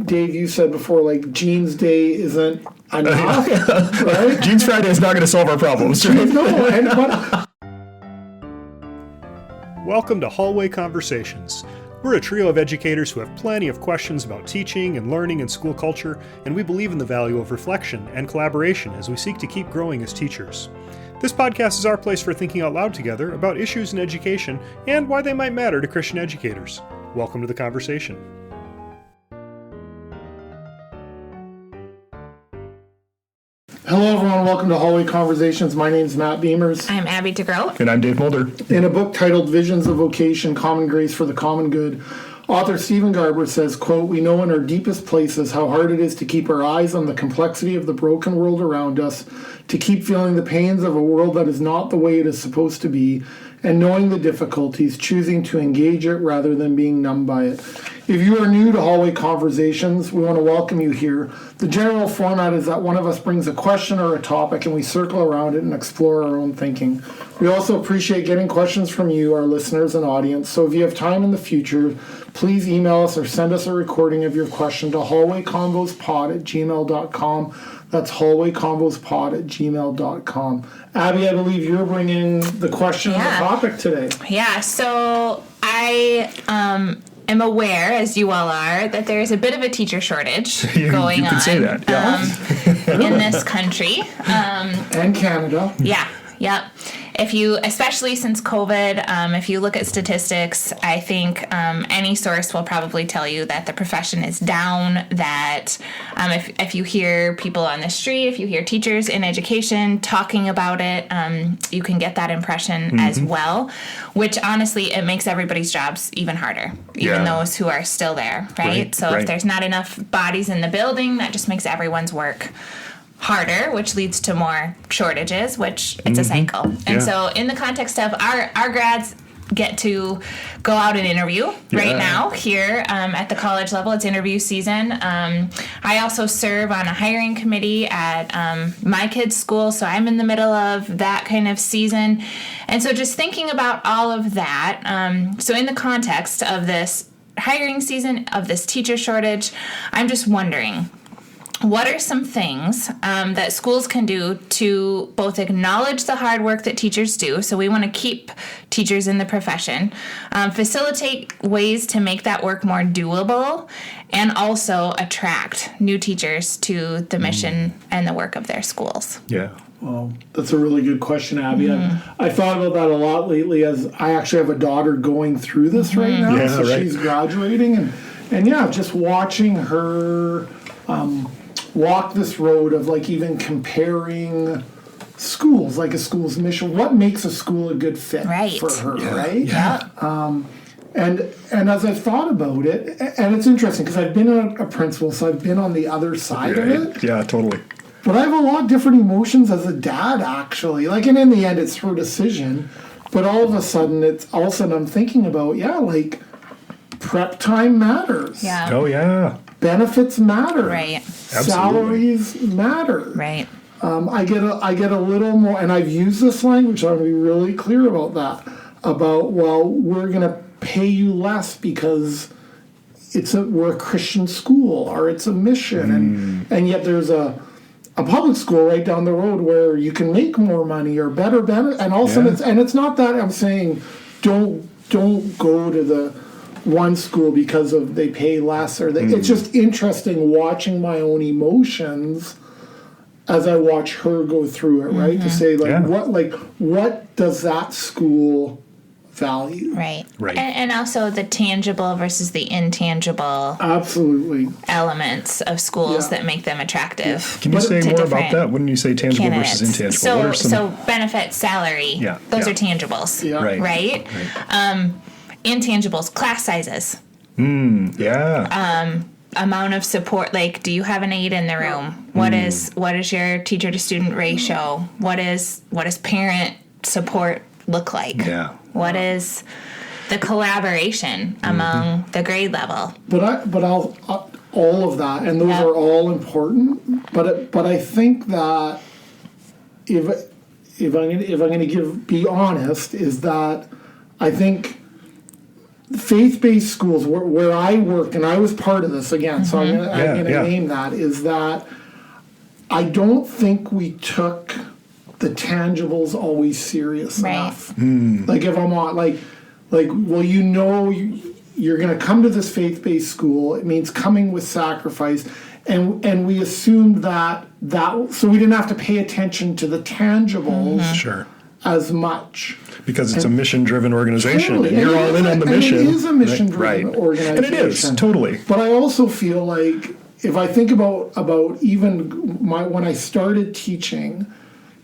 Dave, you said before, like, Jeans Day isn't enough, right? Jeans Friday is not going to solve our problems. Right? No, Welcome to Hallway Conversations. We're a trio of educators who have plenty of questions about teaching and learning and school culture, and we believe in the value of reflection and collaboration as we seek to keep growing as teachers. This podcast is our place for thinking out loud together about issues in education and why they might matter to Christian educators. Welcome to the conversation. Hello, everyone. Welcome to Hallway Conversations. My name's Matt Beamers. I'm Abby DeGroat. And I'm Dave Mulder. In a book titled Visions of Vocation, Common Grace for the Common Good, author Stephen Garber says, quote, "We know in our deepest places how hard it is to keep our eyes on the complexity of the broken world around us, to keep feeling the pains of a world that is not the way it is supposed to be, and knowing the difficulties, choosing to engage it rather than being numbed by it." If you are new to Hallway Conversations, we want to welcome you here. The general format is that one of us brings a question or a topic and we circle around it and explore our own thinking. We also appreciate getting questions from you, our listeners and audience, so if you have time in the future, please email us or send us a recording of your question to hallwayconvospod@gmail.com. That's hallwayconvospod@gmail.com. Abby, I believe you're bringing the question and the topic today. Yeah, so I am aware, as you all are, that there is a bit of a teacher shortage going you could on say that, yeah. In this country. And Canada. Yeah, yep. Especially since COVID, if you look at statistics, I think any source will probably tell you that the profession is down, that if you hear people on the street, if you hear teachers in education talking about it, you can get that impression as well, which honestly, it makes everybody's jobs even harder, even those who are still there, right? So if there's not enough bodies in the building, that just makes everyone's work harder, which leads to more shortages, which it's a cycle. And so in the context of our grads get to go out and interview right now here at the college level. It's interview season. I also serve on a hiring committee at my kids' school, so I'm in the middle of that kind of season. And so just thinking about all of that, so in the context of this hiring season, of this teacher shortage, I'm just wondering, what are some things that schools can do to both acknowledge the hard work that teachers do, so we want to keep teachers in the profession, facilitate ways to make that work more doable, and also attract new teachers to the mission and the work of their schools? Yeah. Well, that's a really good question, Abby. I thought about that a lot lately, as I actually have a daughter going through this right now. She's graduating, and just watching her walk this road of like even comparing schools, like a school's mission. What makes a school a good fit for her, right? Yeah. And as I've thought about it, and it's interesting because I've been a principal, so I've been on the other side of it. Yeah, totally. But I have a lot of different emotions as a dad, actually. Like, and in the end, it's her decision. But all of a sudden, I'm thinking about, like, prep time matters. Yeah. Oh, yeah. Benefits matter. Right. Salaries matter. Right. I get a little more, and I've used this language, so I'm going to be really clear about that. About, we're going to pay you less because we're a Christian school, or it's a mission, and yet there's a public school right down the road where you can make more money or better, and also it's not that I'm saying don't go to the one school because of they pay less, or it's just interesting watching my own emotions as I watch her go through it, right? To say what does that school value? Right. And also the tangible versus the intangible elements of schools that make them attractive. Can you say more about that? When you say tangible versus intangible? So benefit, salary, those are tangibles, right? Intangibles, class sizes. Amount of support, like, do you have an aide in the room? What is your teacher to student ratio? What does parent support look like? What is the collaboration among the grade level? But I'll all of that, and those are all important. But I think that if I'm going to be honest, is that I think faith-based schools where I worked, and I was part of this again, so I'm going to name that, is that I don't think we took the tangibles always serious enough. Like if I'm on, well, you're going to come to this faith-based school. It means coming with sacrifice, and we assumed that so we didn't have to pay attention to the tangibles as much. Because it's a mission-driven organization, Totally. and you're all in on the mission. It is a mission-driven organization. And it is, totally. But I also feel like, if I think about even when I started teaching,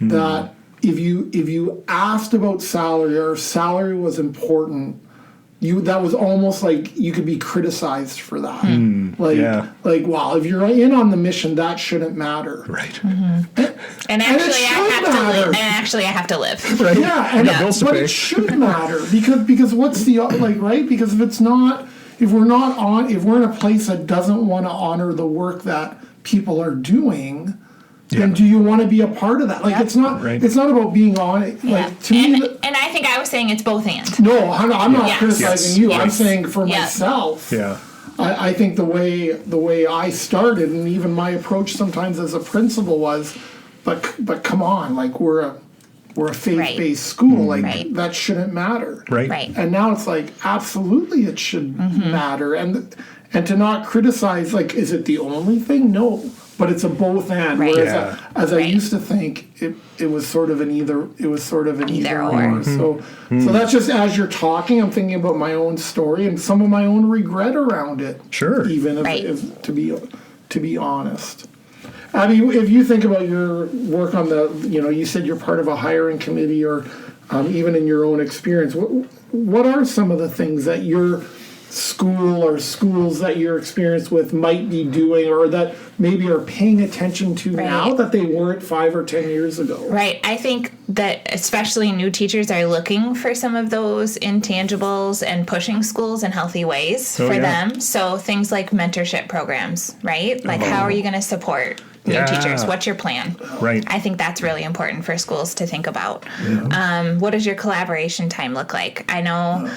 that if you asked about salary, or if salary was important, that was almost like you could be criticized for that. Well, if you're in on the mission, that shouldn't matter. Right. And actually, I have to live. Right. Yeah, but it should matter because what's the right? Because if we're in a place that doesn't want to honor the work that people are doing, then do you want to be a part of that? It's not. Right. It's not about being on it. To me, and I think I was saying it's both and. No, I'm not criticizing you. Yes. I'm saying for myself. Yeah. I think the way I started, and even my approach sometimes as a principal was, but come on, we're a faith-based school, that shouldn't matter. Right. And now it's absolutely it should matter, and to not criticize, is it the only thing? No. But it's a both and. Right. Whereas as I used to think, it was sort of an either. It was sort of an either or. So that's just, as you're talking, I'm thinking about my own story and some of my own regret around it. Sure. Even if to be honest. Abby, if you think about your work on you said you're part of a hiring committee, or even in your own experience, what are some of the things that your school or schools that you're experienced with might be doing, or that maybe are paying attention to now that they weren't 5 or 10 years ago? Right. I think that especially new teachers are looking for some of those intangibles and pushing schools in healthy ways for them. So things like mentorship programs, right? How are you going to support new teachers? What's your plan? Right. I think that's really important for schools to think about. What does your collaboration time look like? I know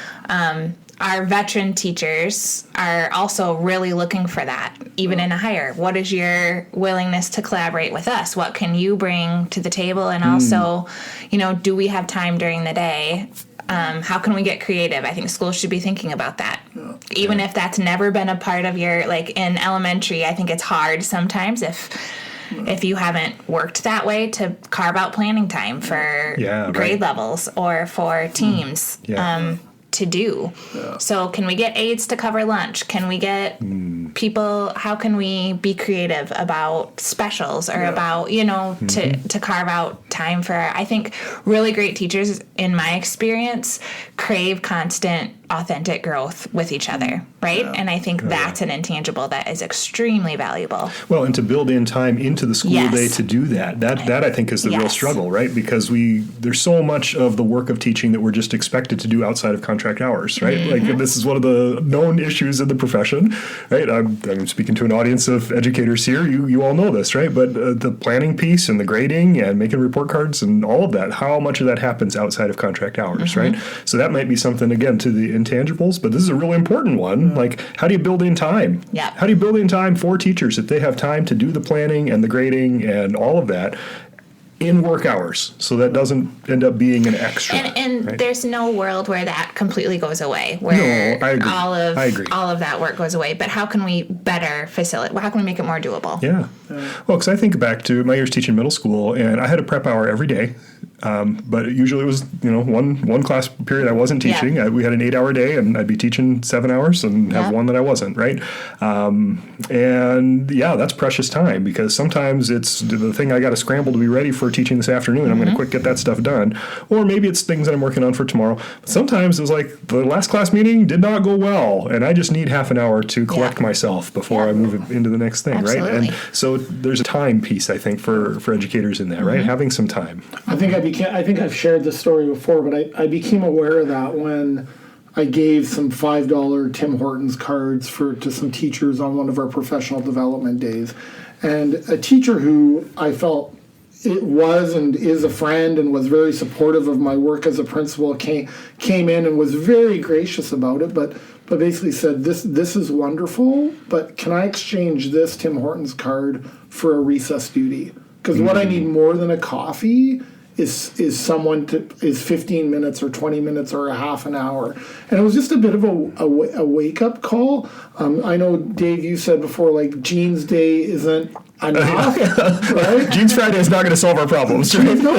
our veteran teachers are also really looking for that, even in a hire. What is your willingness to collaborate with us? What can you bring to the table? And also, do we have time during the day? How can we get creative? I think schools should be thinking about that. Even if that's never been a part of your, in elementary, I think it's hard sometimes if you haven't worked that way to carve out planning time for grade levels or for teams. To do. So can we get aides to cover lunch? Can we get people, how can we be creative about specials or about, to carve out time for, I think really great teachers, in my experience, crave constant, authentic growth with each other, right? And I think that's an intangible that is extremely valuable. Well, and to build in time into the school day to do that I think is the real struggle, right? Because there's so much of the work of teaching that we're just expected to do outside of contract hours, right? This is one of the known issues in the profession, right? I'm speaking to an audience of educators here. You all know this, right? But the planning piece and the grading and making report cards and all of that, how much of that happens outside of contract hours, right? So that might be something, again, to the intangibles, but this is a really important one. How do you build in time? Yeah. How do you build in time for teachers if they have time to do the planning and the grading and all of that in work hours, so that doesn't end up being an extra? And there's no world where that completely goes away, where I agree. all of that work goes away. But how can we better facilitate? How can we make it more doable? Yeah. Well, because I think back to my years teaching middle school, and I had a prep hour every day. But usually it was, one class period I wasn't teaching. We had an 8-hour day, and I'd be teaching 7 hours and have one that I wasn't, right? That's precious time, because sometimes it's the thing I got to scramble to be ready for teaching this afternoon. I'm going to quick get that stuff done. Or maybe it's things that I'm working on for tomorrow. But sometimes it was the last class meeting did not go well, and I just need half an hour to collect myself before I move into the next thing, right? And so there's a time piece, I think, for educators in that, right? Having some time. I think I've shared this story before, but I became aware of that when I gave some $5 Tim Hortons cards to some teachers on one of our professional development days. And a teacher who I felt it was and is a friend and was very supportive of my work as a principal, came in and was very gracious about it, but basically said, this is wonderful, but can I exchange this Tim Hortons card for a recess duty? Because what I need more than a coffee is someone is 15 minutes or 20 minutes or a half an hour. And it was just a bit of a wake-up call. I know, Dave, you said before, like, Jeans Day isn't enough, right? Jeans Friday is not going to solve our problems. Right? No,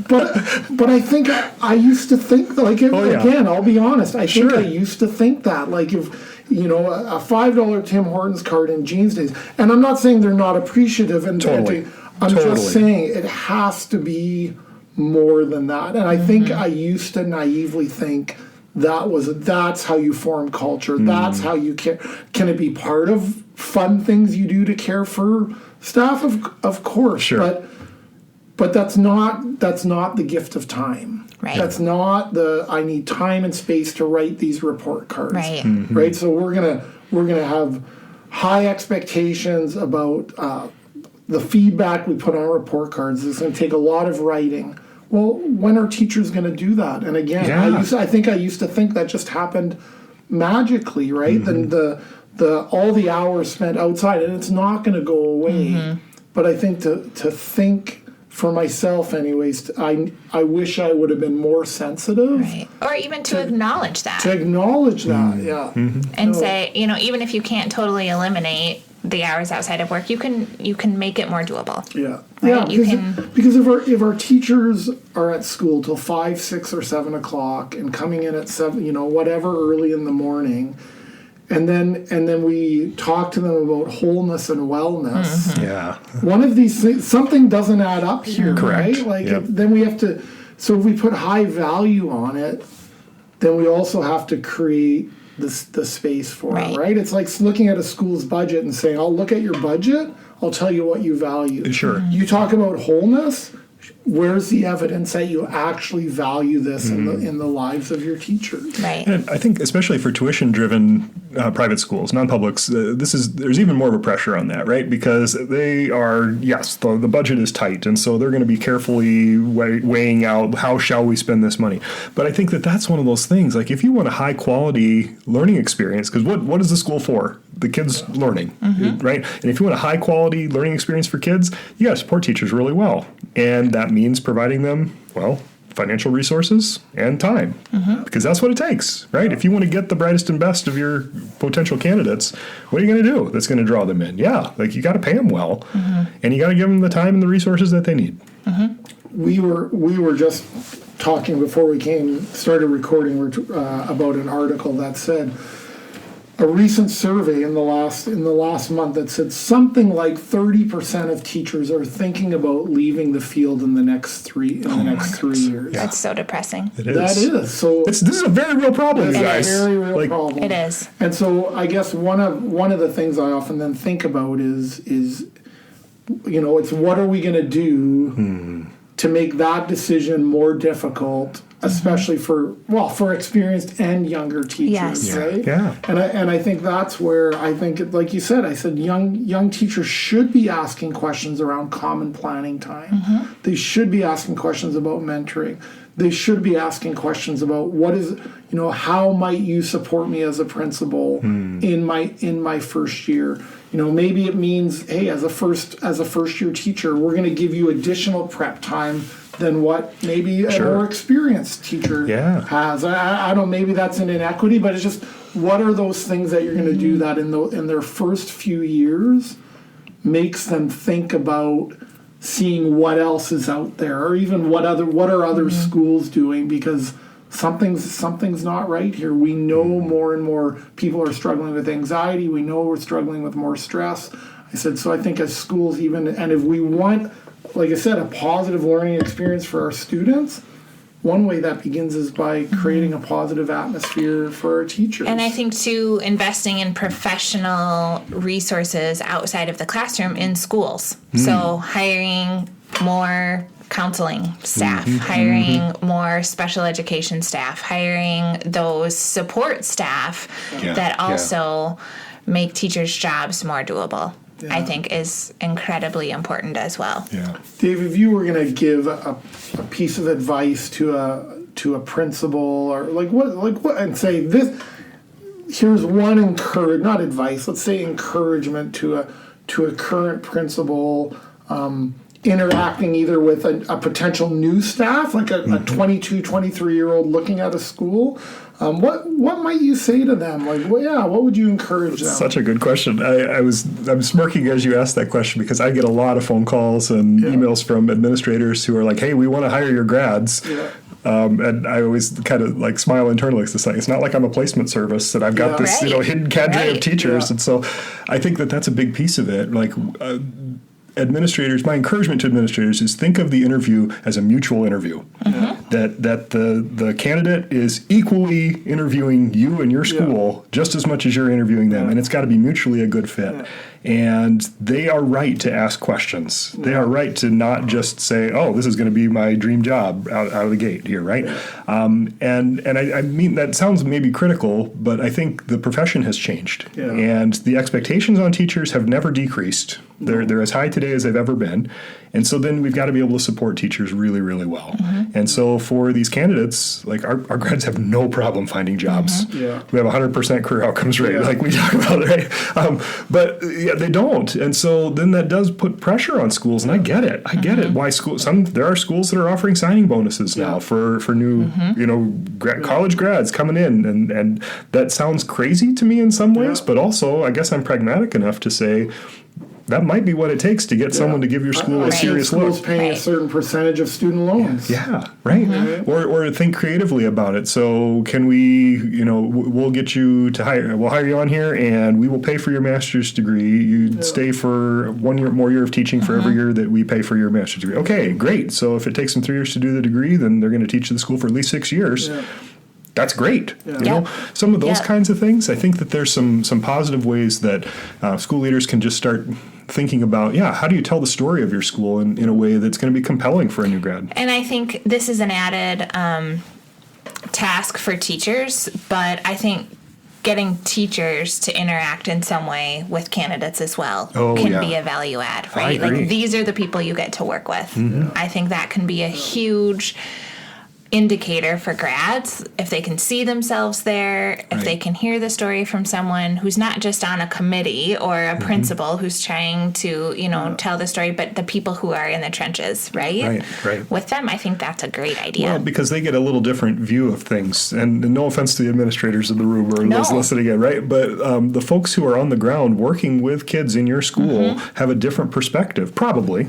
but I think I used to think, like, again, I'll be honest, I think I used to think that, like, if, you know, a $5 Tim Hortons card in Jeans Days, and I'm not saying they're not appreciative, and I'm just saying it has to be more than that. And I think I used to naively think that's how you form culture. That's how you care. Can it be part of fun things you do to care for staff? Of course. Sure. But that's not the gift of time. Right. That's not I need time and space to write these report cards. Right. Right. So we're gonna have high expectations about the feedback we put on report cards. It's going to take a lot of writing. Well, when are teachers going to do that? And again, I think I used to think that just happened magically, right? Then the all the hours spent outside, and it's not going to go away. But I think to think for myself, anyways, I wish I would have been more sensitive, right? Or even to acknowledge that. To acknowledge that, yeah, and say, you know, even if you can't totally eliminate the hours outside of work, you can make it more doable. Yeah, right? yeah. Because if our teachers are at school till 5, 6, or 7 o'clock and coming in at 7, you know, whatever, early in the morning, and then we talk to them about wholeness and wellness. Yeah, one of these things, something doesn't add up here, correct? Right? Like then we have to. So if we put high value on it, then we also have to create the space for it, right? It's like looking at a school's budget and saying, I'll look at your budget, I'll tell you what you value. Sure. You talk about wholeness, where's the evidence that you actually value this in the lives of your teachers? Right. And I think especially for tuition-driven private schools, non-publics, there's even more of a pressure on that, right? Because they are, the budget is tight, and so they're going to be carefully weighing out how shall we spend this money. But I think that's one of those things. Like, if you want a high-quality learning experience, because what is the school for? The kids learning, right? And if you want a high-quality learning experience for kids, you got to support teachers really well, and that means providing them, financial resources and time, because that's what it takes, right? If you want to get the brightest and best of your potential candidates, what are you going to do that's going to draw them in? You got to pay them well, and you got to give them the time and the resources that they need. We were just talking before we started recording about an article that said a recent survey in the last month that said something like 30% of teachers are thinking about leaving the field in the next 3 years. Yeah. That's so depressing. It is. That is. So this is a very real problem, you guys. It's a very real problem. It is. And so I guess one of the things I often then think about is it's what are we going to do to make that decision more difficult, especially for experienced and younger teachers, right? Yeah. And I think that's where I think, like you said, young teachers should be asking questions around common planning time. They should be asking questions about mentoring. They should be asking questions about how might you support me as a principal in my first year. Maybe it means, hey, as a first year teacher, we're going to give you additional prep time than what maybe a more experienced teacher has. I don't know, maybe that's an inequity, but it's just, what are those things that you're going to do that in their first few years makes them think about seeing what else is out there, or even what are other schools doing, because something's not right here. We know more and more people are struggling with anxiety. We know we're struggling with more stress. So I think as schools, and if we want, like I said, a positive learning experience for our students, one way that begins is by creating a positive atmosphere for our teachers. And I think, too, investing in professional resources outside of the classroom in schools. So hiring more counseling staff, hiring more special education staff, hiring those support staff that also make teachers' jobs more doable. I think is incredibly important as well. Yeah. Dave, if you were going to give a piece of advice to a principal or like what, and say this, here's one not advice, let's say encouragement to a current principal, interacting either with a potential new staff, like a 22, 23-year-old looking at a school, what might you say to them? Like, what would you encourage them? Such a good question. I'm smirking as you asked that question because I get a lot of phone calls and emails from administrators who are like, "Hey, we want to hire your grads." Yeah. And I always kind of like smile internally because it's not like I'm a placement service and I've got this hidden cadre of teachers, and so I think that's a big piece of it. Like. Administrators, my encouragement to administrators is think of the interview as a mutual interview. Mm-hmm. That the candidate is equally interviewing you and your school just as much as you're interviewing them, and it's got to be mutually a good fit. And they are right to ask questions. They are right to not just say, "Oh, this is going to be my dream job out of the gate here," right? And I mean that sounds maybe critical, but I think the profession has changed, and the expectations on teachers have never decreased. They're as high today as they've ever been. And so then we've got to be able to support teachers really, really well. Mm-hmm. And so for these candidates, like our grads have no problem finding jobs. Mm-hmm. Yeah. We have 100% career outcomes rate, like we talk about, right? But they don't. And so then that does put pressure on schools. And I get it. I get it. Why there are schools that are offering signing bonuses now for new, college grads coming in. And that sounds crazy to me in some ways, but also I guess I'm pragmatic enough to say, that might be what it takes to get someone to give your school a serious look. Schools paying a certain percentage of student loans. Yeah, right. Mm-hmm. Or think creatively about it. So can we, we'll get you to we'll hire you on here and we will pay for your master's degree. You stay for 1 year of teaching for every year that we pay for your master's degree. Okay, great. So if it takes them 3 years to do the degree, then they're going to teach the school for at least 6 years. Yeah. That's great. Some of those kinds of things. I think that there's some positive ways that school leaders can just start thinking about, how do you tell the story of your school in a way that's going to be compelling for a new grad? And I think this is an added task for teachers, but I think getting teachers to interact in some way with candidates as well can be a value add, right? Like these are the people you get to work with. Mm-hmm. I think that can be a huge indicator for grads if they can see themselves there, if they can hear the story from someone who's not just on a committee or a principal who's trying to, tell the story, but the people who are in the trenches, right? With them, I think that's a great idea. Well, because they get a little different view of things, and no offense to the administrators in the room or those listening in, right? But the folks who are on the ground working with kids in your school have a different perspective, probably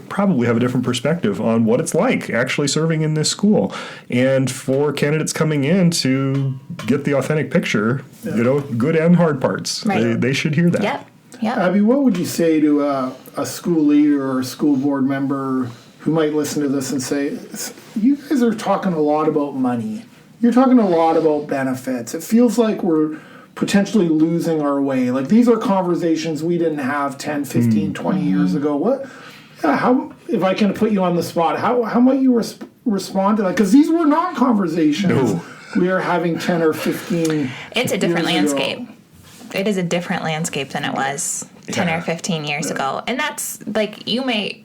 have a different perspective on what it's like actually serving in this school. And for candidates coming in to get the authentic picture, good and hard parts, they should hear that. Yep. Abby, what would you say to a school leader or a school board member who might listen to this and say, you guys are talking a lot about money. You're talking a lot about benefits. It feels like we're potentially losing our way. Like these are conversations we didn't have 10, 15, 20 years ago. How, if I can put you on the spot, how might you respond to that? Because these were not conversations we are having 10 or 15 It's a different landscape. It is a different landscape than it was 10 or 15 years ago. And that's like, you may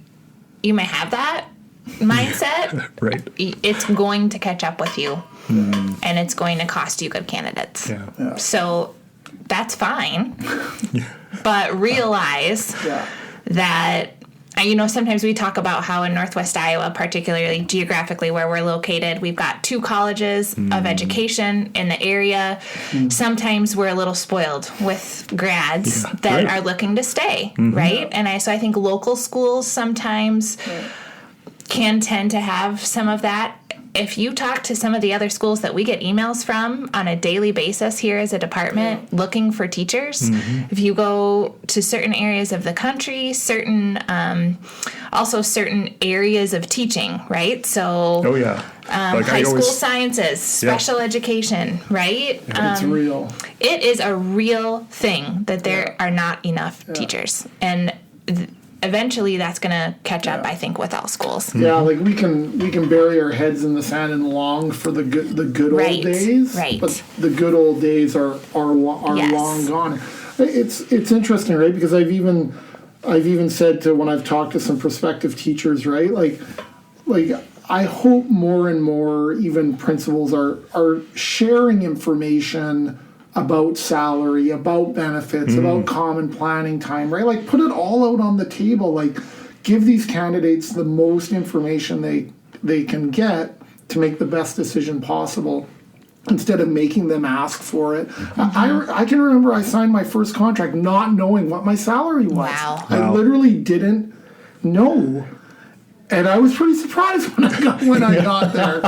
have that mindset. Right. It's going to catch up with you. And it's going to cost you good candidates. Yeah. So that's fine. But realize that, sometimes we talk about how in Northwest Iowa, particularly geographically where we're located, we've got 2 colleges of education in the area. Sometimes we're a little spoiled with grads that are looking to stay, right? And so I think local schools sometimes can tend to have some of that. If you talk to some of the other schools that we get emails from on a daily basis here as a department looking for teachers, if you go to certain areas of the country, also certain areas of teaching, right? So high school sciences, special education, right? It's real. It is a real thing that there are not enough teachers. And eventually that's going to catch up, I think, with all schools. Yeah, like we can bury our heads in the sand and long for the good old days. Right. But the good old days are long gone. It's interesting, right? Because I've even I've even said to when I've talked to some prospective teachers, right? Like I hope more and more even principals are sharing information about salary, about benefits, about common planning time, right? Like put it all out on the table. Like give these candidates the most information they can get to make the best decision possible instead of making them ask for it. I can remember I signed my first contract not knowing what my salary was. Wow. I literally didn't know. And I was pretty surprised when I got there.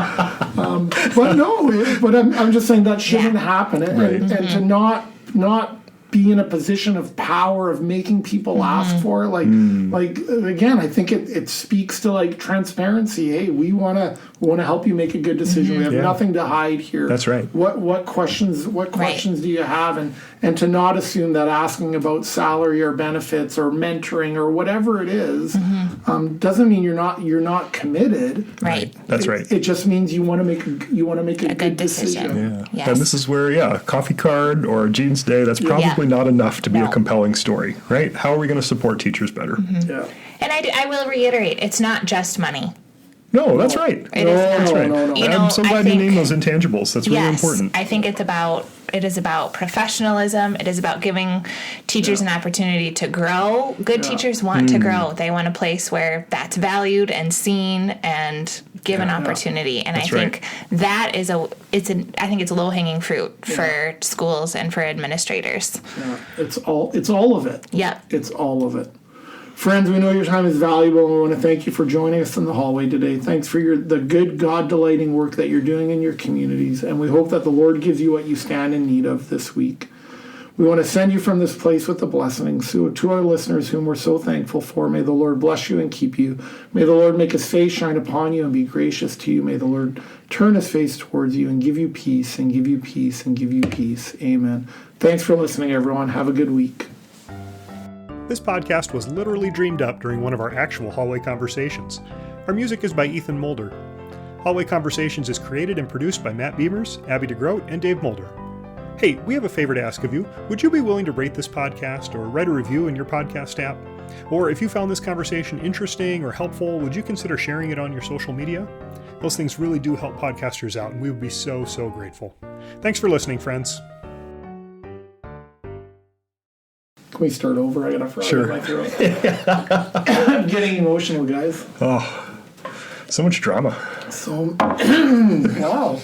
But I'm just saying that shouldn't happen. And to not be in a position of power of making people ask for it. Like again, I think it speaks to like transparency. Hey, we want to help you make a good decision. We have nothing to hide here. That's right. What questions do you have? And to not assume that asking about salary or benefits or mentoring or whatever it is doesn't mean you're not committed. Right. That's right. It just means you want to make a good decision. Yeah. Yes. And this is where, a coffee card or a jeans day, that's probably not enough to be a compelling story, right? How are we going to support teachers better? Yeah. And I will reiterate, it's not just money. No, that's right. It is not. That's right. No. You know, I'm so glad you named those intangibles. That's really important. I think it is about professionalism. It is about giving teachers an opportunity to grow. Good teachers want to grow. They want a place where that's valued and seen and given opportunity. And That's I think that is I think it's low hanging fruit for schools and for administrators. Yeah. It's all of it. Yep. It's all of it. Friends, we know your time is valuable, and we want to thank you for joining us in the hallway today. Thanks for the good, God-delighting work that you're doing in your communities, and we hope that the Lord gives you what you stand in need of this week. We want to send you from this place with a blessing. So to our listeners whom we're so thankful for, may the Lord bless you and keep you. May the Lord make his face shine upon you and be gracious to you. May the Lord turn his face towards you and give you peace and give you peace and give you peace. Amen. Thanks for listening, everyone. Have a good week. This podcast was literally dreamed up during one of our actual hallway conversations. Our music is by Ethan Mulder. Hallway Conversations is created and produced by Matt Beamers, Abby DeGroat, and Dave Mulder. Hey, we have a favor to ask of you. Would you be willing to rate this podcast or write a review in your podcast app? Or if you found this conversation interesting or helpful, would you consider sharing it on your social media? Those things really do help podcasters out, and we would be so grateful. Thanks for listening, friends. Can we start over? I got a frog Sure. in my throat. I'm getting emotional, guys. Oh, so much drama. So, wow.